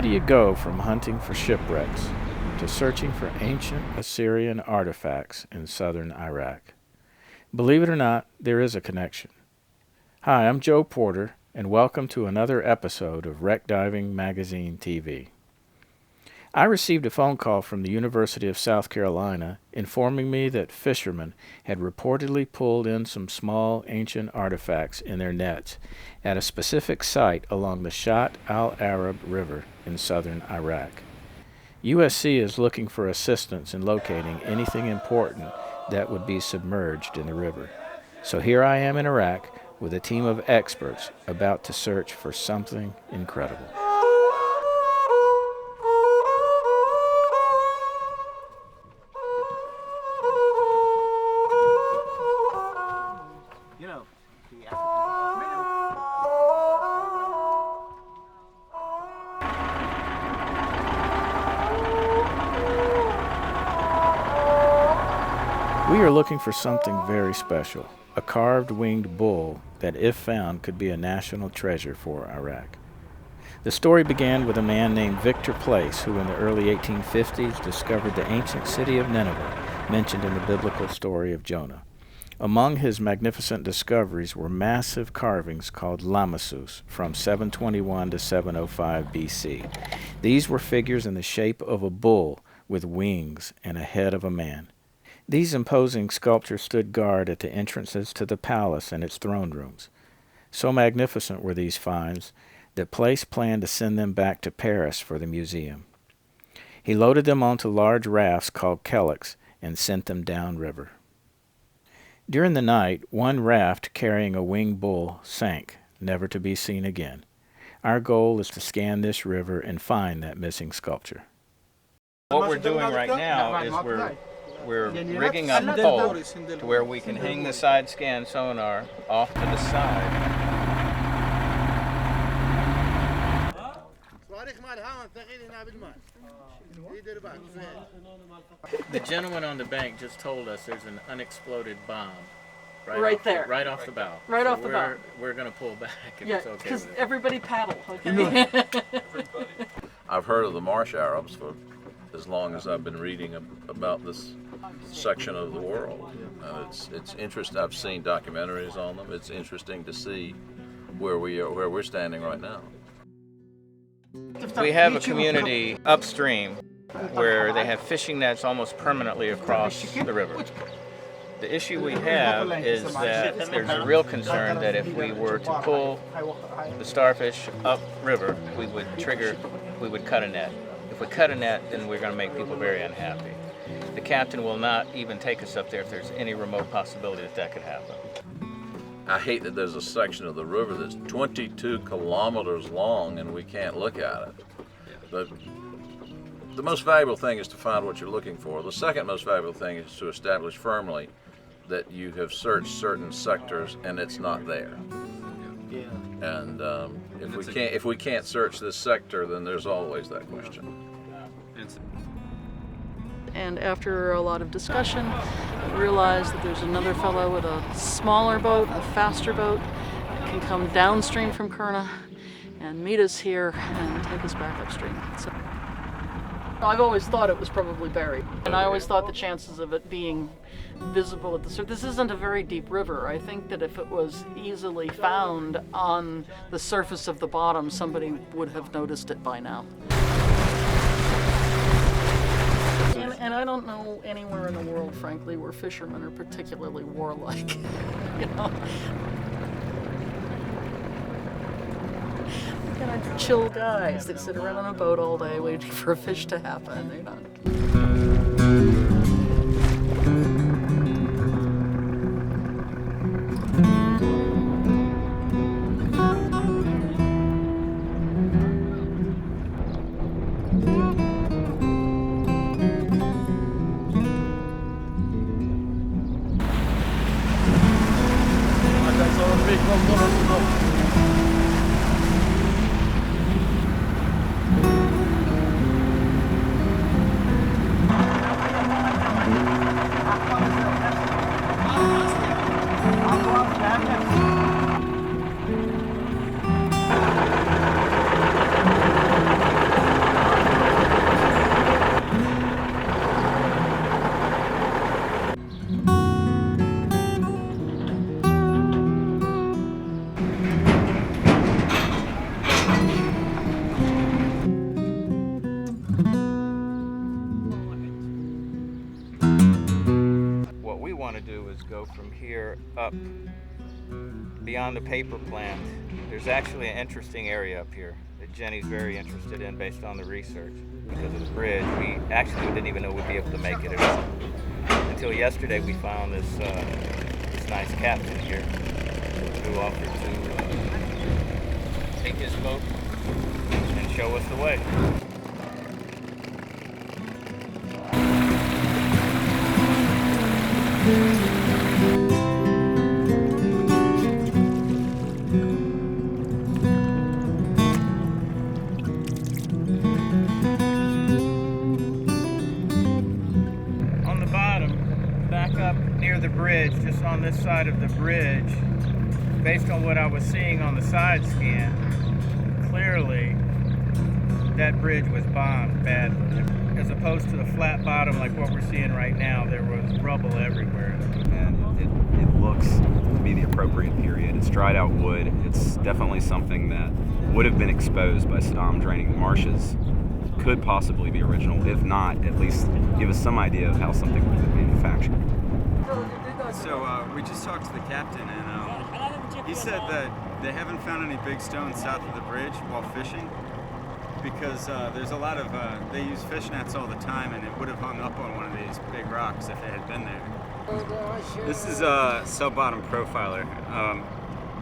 do you go from hunting for shipwrecks to searching for ancient Assyrian artifacts in southern Iraq? Believe it or not, there is a connection. Hi, I'm Joe Porter, and welcome to another episode of Wreck Diving Magazine TV. I received a phone call from the University of South Carolina informing me that fishermen had reportedly pulled in some small ancient artifacts in their nets at a specific site along the Shat al-Arab River in southern Iraq. USC is looking for assistance in locating anything important that would be submerged in the river. So here I am in Iraq with a team of experts about to search for something incredible. We are looking for something very special, a carved winged bull that, if found, could be a national treasure for Iraq. The story began with a man named Victor Place, who in the early 1850s discovered the ancient city of Nineveh, mentioned in the biblical story of Jonah. Among his magnificent discoveries were massive carvings called lamassus from 721 to 705 BC. These were figures in the shape of a bull with wings and a head of a man. These imposing sculptures stood guard at the entrances to the palace and its throne rooms. So magnificent were these finds that Place planned to send them back to Paris for the museum. He loaded them onto large rafts called keleks and sent them downriver. During the night, one raft carrying a winged bull sank, never to be seen again. Our goal is to scan this river and find that missing sculpture. What we're doing right now is we're rigging up pole to where we can hang the side scan sonar off to the side. The gentleman on the bank just told us there's an unexploded bomb right there. Right off the bow. Right off the bow. We're going to pull back if yeah, it's okay. Because everybody paddle, okay? I've heard of the marsh Arabs for as long as I've been reading about this section of the world. It's interesting. I've seen documentaries on them. It's interesting to see where we're standing right now. We have a community upstream where they have fishing nets almost permanently across the river. The issue we have is that there's a real concern that if we were to pull the starfish upriver, we would cut a net. If we cut a net, then we're going to make people very unhappy. The captain will not even take us up there if there's any remote possibility that could happen. I hate that there's a section of the river that's 22 kilometers long and we can't look at it. But the most valuable thing is to find what you're looking for. The second most valuable thing is to establish firmly that you have searched certain sectors and it's not there. And if we can't search this sector, then there's always that question. And after a lot of discussion, we realized that there's another fellow with a smaller boat, a faster boat, that can come downstream from Kurna and meet us here and take us back upstream. So I've always thought it was probably buried, and I always thought the chances of it being visible at the surface. This isn't a very deep river. I think that if it was easily found on the surface of the bottom, somebody would have noticed it by now. And I don't know anywhere in the world, frankly, where fishermen are particularly warlike. You know, they're kind of chill guys. They sit around on a boat all day waiting for a fish to happen. They're not. want to do is go from here up beyond the paper plant. There's actually an interesting area up here that Jenny's very interested in based on the research. Because of the bridge, we didn't even know we'd be able to make it at all. Until yesterday we found this nice captain here who offered to take his boat and show us the way. On the bottom, back up near the bridge, just on this side of the bridge, based on what I was seeing on the side scan, clearly that bridge was bombed badly. As opposed to the flat bottom like what we're seeing right now, there was rubble everywhere. And it looks to be the appropriate period. It's dried out wood. It's definitely something that would have been exposed by Saddam draining the marshes. Could possibly be original. If not, at least give us some idea of how something would have been manufactured. So we just talked to the captain, and he said that they haven't found any big stones south of the bridge while fishing, because there's a lot of, they use fish nets all the time, and it would have hung up on one of these big rocks if it had been there. This is a sub-bottom profiler.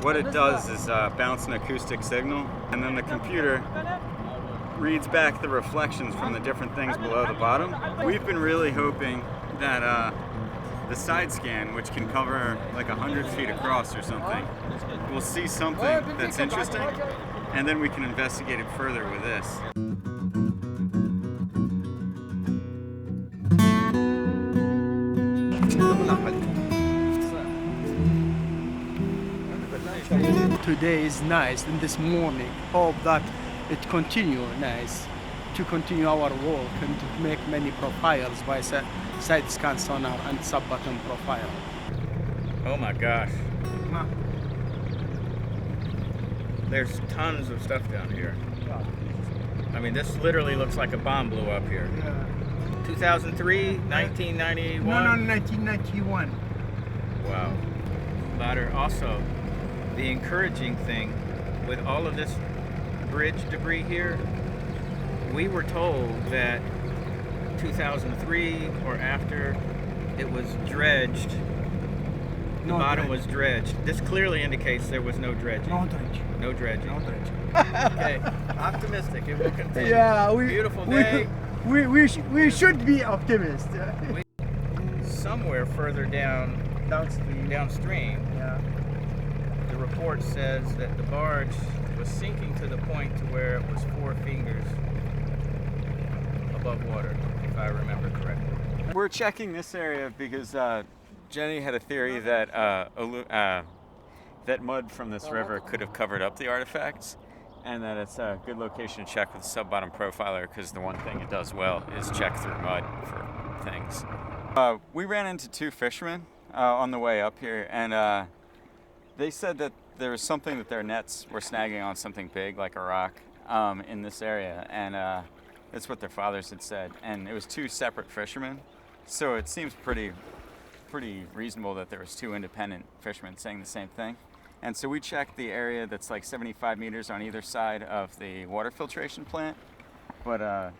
What it does is bounce an acoustic signal, and then the computer reads back the reflections from the different things below the bottom. We've been really hoping that the side scan, which can cover like 100 feet across or something, we'll see something that's interesting, and then we can investigate it further with this. Today is nice, and this morning, hope that it continue nice, to continue our work and to make many profiles by side scan sonar and sub-bottom profile. Oh my gosh. There's tons of stuff down here. I mean, this literally looks like a bomb blew up here. 2003, 1991? No, 1991. Wow. Louder. Also, the encouraging thing with all of this bridge debris here, we were told that 2003 or after it was dredged, the bottom was dredged. This clearly indicates there was no dredging. No dredge. No dredging. No dredge. Okay, optimistic. It will continue. Yeah, Beautiful day. We should be optimistic. Somewhere further downstream, Yeah. the report says that the barge was sinking to the point to where it was 4 fingers above water, if I remember correctly. We're checking this area because Jenny had a theory that that mud from this river could have covered up the artifacts, and that it's a good location to check with the sub-bottom profiler, because the one thing it does well is check through mud for things. We ran into 2 fishermen on the way up here, and they said that there was something that their nets were snagging on, something big like a rock, in this area, and that's what their fathers had said. And it was 2 separate fishermen, so it seems pretty reasonable that there was 2 independent fishermen saying the same thing. And so we checked the area that's like 75 meters on either side of the water filtration plant, but I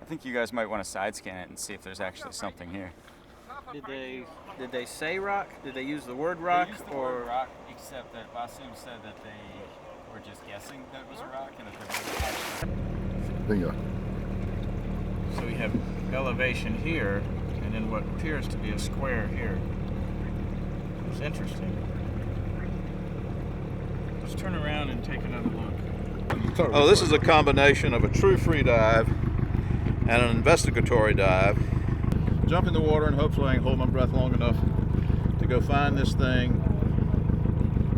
think you guys might want to side scan it and see if there's actually something here. Did they say rock? Did they use the word rock? They used the word rock, except that Basim said that they were just guessing that it was a rock, and that there was actually... Bingo. So we have elevation here, and then what appears to be a square here. It's interesting. Let's turn around and take another look. Oh, this is a combination of a true free dive and an investigatory dive. Jump in the water and hopefully I can hold my breath long enough to go find this thing,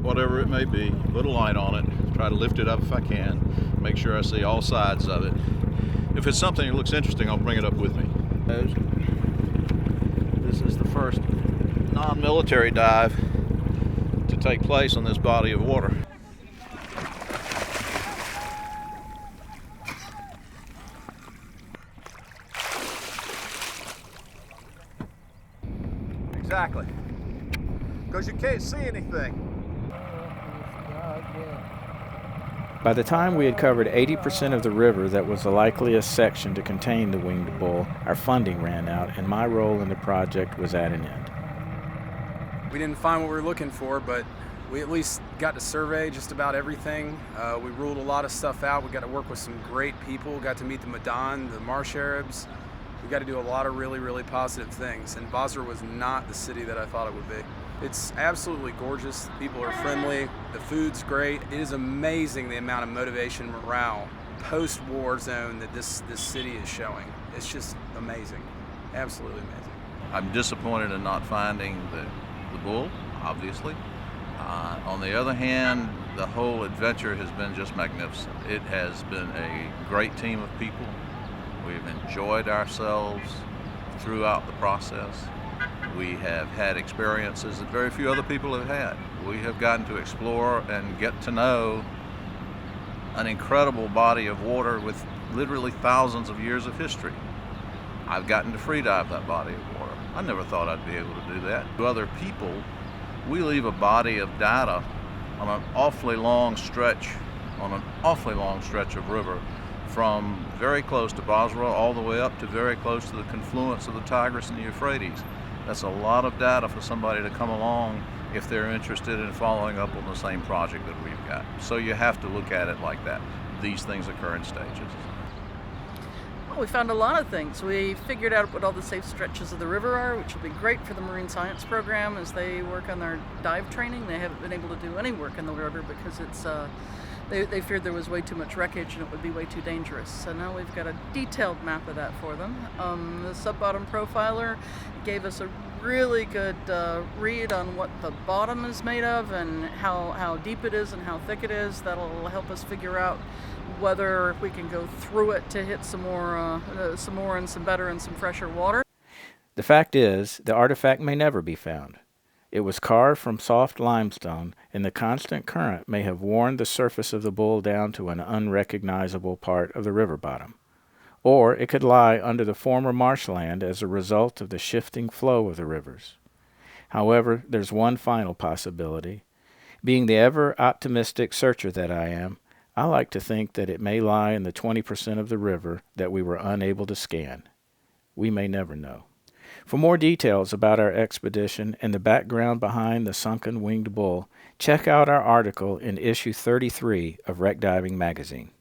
whatever it may be, put a light on it, try to lift it up if I can, make sure I see all sides of it. If it's something that looks interesting, I'll bring it up with me. This is the first non-military dive to take place on this body of water. Exactly. because you can't see anything. By the time we had covered 80% of the river that was the likeliest section to contain the winged bull, our funding ran out and my role in the project was at an end. We didn't find what we were looking for, but we at least got to survey just about everything. We ruled a lot of stuff out. We got to work with some great people, got to meet the Madan, the Marsh Arabs. We got to do a lot of really, really positive things. And Basra was not the city that I thought it would be. It's absolutely gorgeous. People are friendly. The food's great. It is amazing the amount of motivation, morale, post-war zone that this city is showing. It's just amazing. Absolutely amazing. I'm disappointed in not finding the bull, obviously. On the other hand, the whole adventure has been just magnificent. It has been a great team of people. We've enjoyed ourselves throughout the process. We have had experiences that very few other people have had. We have gotten to explore and get to know an incredible body of water with literally thousands of years of history. I've gotten to free dive that body of water. I never thought I'd be able to do that. To other people, we leave a body of data on an awfully long stretch of river, from very close to Basra all the way up to very close to the confluence of the Tigris and the Euphrates. That's a lot of data for somebody to come along if they're interested in following up on the same project that we've got. So you have to look at it like that. These things occur in stages. Well, we found a lot of things. We figured out what all the safe stretches of the river are, which will be great for the marine science program as they work on their dive training. They haven't been able to do any work in the river because it's they feared there was way too much wreckage and it would be way too dangerous. So now we've got a detailed map of that for them. The sub-bottom profiler gave us a really good read on what the bottom is made of and how deep it is and how thick it is. That'll help us figure out whether we can go through it to hit some more and some better and some fresher water. The fact is, the artifact may never be found. It was carved from soft limestone, and the constant current may have worn the surface of the bull down to an unrecognizable part of the river bottom. Or it could lie under the former marshland as a result of the shifting flow of the rivers. However, there's one final possibility. Being the ever-optimistic searcher that I am, I like to think that it may lie in the 20% of the river that we were unable to scan. We may never know. For more details about our expedition and the background behind the sunken winged bull, check out our article in issue 33 of Wreck Diving Magazine.